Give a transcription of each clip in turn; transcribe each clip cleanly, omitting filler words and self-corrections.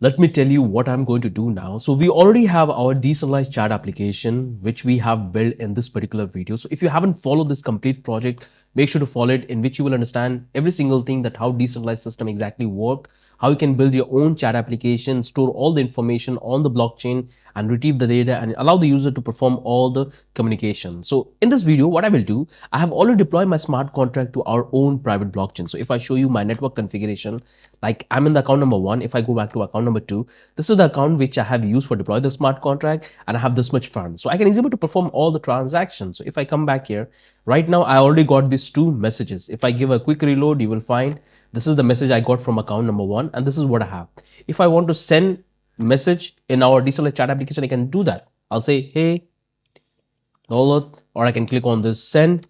Let me tell you what I'm going to do now. So we already have our decentralized chat application, which we have built in this particular video. So if you haven't followed this complete project, make sure to follow it, in which you will understand every single thing, that how decentralized system exactly work, how you can build your own chat application, store all the information on the blockchain and retrieve the data and allow the user to perform all the communication. So in this video, what I will do, I have already deployed my smart contract to our own private blockchain. So if I show you my network configuration, like I'm in the account number 1, if I go back to account number 2, this is the account which I have used for deploy the smart contract, and I have this much fund. So I can easily to perform all the transactions. So if I come back here, right now I already got these 2 messages. If I give a quick reload, you will find this is the message I got from account number 1, and this is what I have. If I want to send message in our decentralized chat application, I can do that. I'll say, hey, Daulat, or I can click on this send,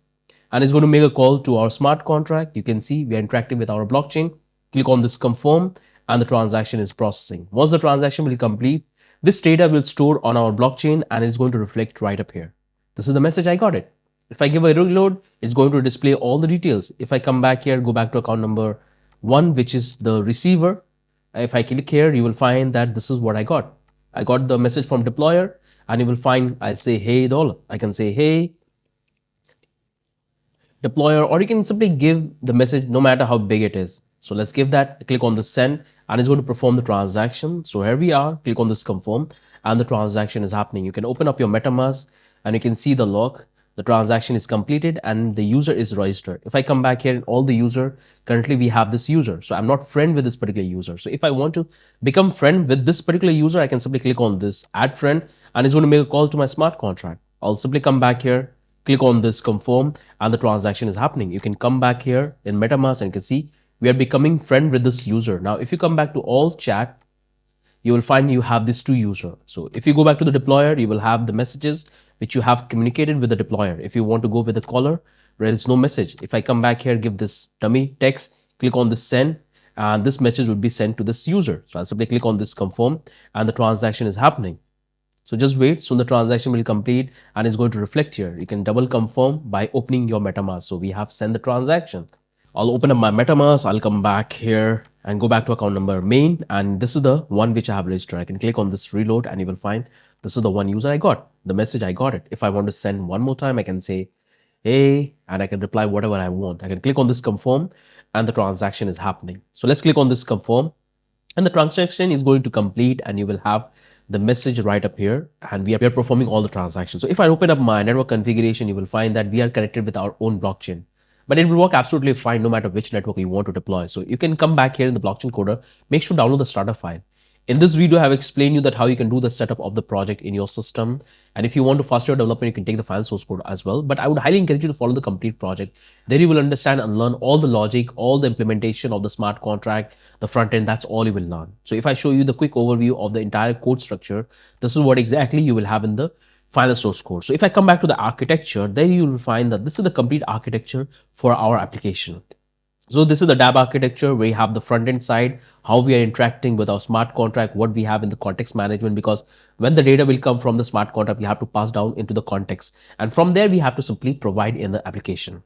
and it's going to make a call to our smart contract. You can see we are interacting with our blockchain. Click on this confirm, and the transaction is processing. Once the transaction will complete, this data will store on our blockchain and it's going to reflect right up here. This is the message I got it. If I give a reload, it's going to display all the details. If I come back here, go back to account number 1, which is the receiver. If I click here, you will find that this is what I got. I got the message from deployer, and you will find I say, hey, Daulat. I can say, hey, deployer, or you can simply give the message no matter how big it is. So let's give that, click on the send, and it's going to perform the transaction. So here we are, click on this confirm, and the transaction is happening. You can open up your MetaMask and you can see the log. The transaction is completed and the user is registered. If I come back here, all the user, currently we have this user. So I'm not friend with this particular user. So if I want to become friend with this particular user, I can simply click on this add friend, and it's going to make a call to my smart contract. I'll simply come back here, click on this confirm, and the transaction is happening. You can come back here in MetaMask and you can see we are becoming friend with this user. Now, if you come back to all chat, you will find you have these 2 users. So if you go back to the deployer, you will have the messages which you have communicated with the deployer. If you want to go with the caller, there is no message. If I come back here, give this dummy text, click on this send, and this message would be sent to this user. So I'll simply click on this confirm, and the transaction is happening. So just wait, soon the transaction will complete and it's going to reflect here. You can double confirm by opening your MetaMask. So we have sent the transaction. I'll open up my MetaMask, I'll come back here and go back to account number main, and this is the one which I have registered. I can click on this reload and you will find this is the one user I got, the message I got it. If I want to send one more time, I can say, hey, and I can reply whatever I want. I can click on this confirm and the transaction is happening. So let's click on this confirm and the transaction is going to complete, and you will have the message right up here, and we are performing all the transactions. So if I open up my network configuration, you will find that we are connected with our own blockchain. But it will work absolutely fine no matter which network you want to deploy. So you can come back here in the blockchain coder, make sure to download the starter file. In this video, I have explained you that how you can do the setup of the project in your system. And if you want to faster your development, you can take the file source code as well. But I would highly encourage you to follow the complete project. There you will understand and learn all the logic, all the implementation of the smart contract, the front end, that's all you will learn. So if I show you the quick overview of the entire code structure, this is what exactly you will have in the final source code. So if I come back to the architecture, there you will find that this is the complete architecture for our application. So this is the DApp architecture where we have the front end side, how we are interacting with our smart contract, what we have in the context management, because when the data will come from the smart contract, we have to pass down into the context. And from there, we have to simply provide in the application.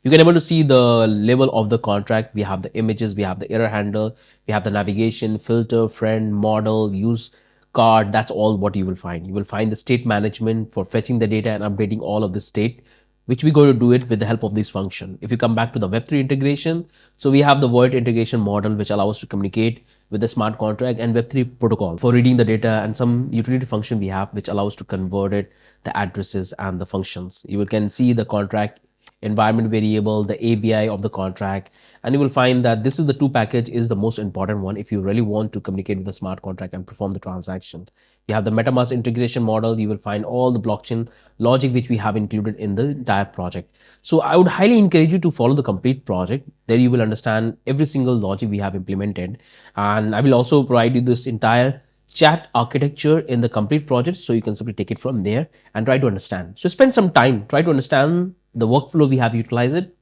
You can able to see the level of the contract. We have the images, we have the error handle, we have the navigation, filter, friend, model, use card. That's all what you will find. You will find the state management for fetching the data and updating all of the state, which we're going to do it with the help of this function. If you come back to the Web3 integration, so we have the Void integration model, which allows us to communicate with the smart contract, and Web3 protocol for reading the data, and some utility function we have, which allows to convert it, the addresses and the functions. You can see the contract environment variable, the ABI of the contract, and you will find that this is the 2 package is the most important one if you really want to communicate with the smart contract and perform the transaction. You have the MetaMask integration model. You will find all the blockchain logic which we have included in the entire project. So I would highly encourage you to follow the complete project. There you will understand every single logic we have implemented, and I will also provide you this entire chat architecture in the complete project, so you can simply take it from there and try to understand. So spend some time, try to understand the workflow we have utilized it.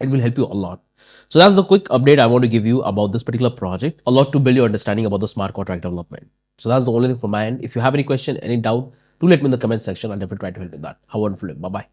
It will help you a lot. So that's the quick update I want to give you about this particular project. A lot to build your understanding about the smart contract development. So that's the only thing from my end. If you have any question, any doubt, do let me in the comment section. I'll definitely try to help with that. Have a wonderful day. Bye-bye.